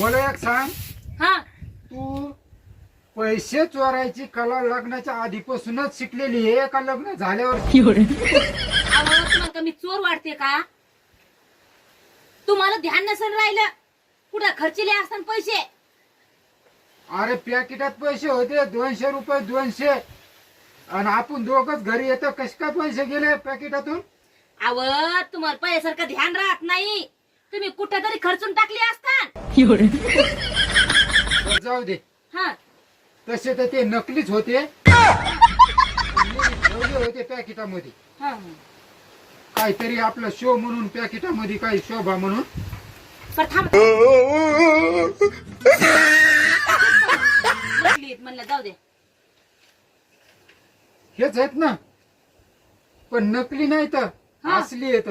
मला एक सांग, हा तू पैसे चोरायची कला लग्नाच्या आधीपासूनच शिकलेली आहे का लग्न झाल्यावर? अहो, तुम्हाला का मी चोर वाटते का? तुम्हाला ध्यान नसेल राहिलं कुठं खर्चिले असताना पैसे. अरे पॅकेटात पैसे होते 200 रुपये 200, आणि आपण दोघच घरी येतो. कसे काय पैसे गेले पॅकेटातून? अव तुम्हाला पहिल्यासारखं ध्यान राहत नाही. तुम्ही कुठं तरी खर्चून टाकले असता. जाऊ दे, हा तसे तर ते नकलीच होते. ठेवले होते पॅकेटामध्ये, हा काहीतरी आपला शो म्हणून पॅकेटामध्ये, काही शोभा म्हणून. पर थांब. म्हणलं जाऊ दे. हेच आहेत ना, पण नकली नाही तर हा. असली येत.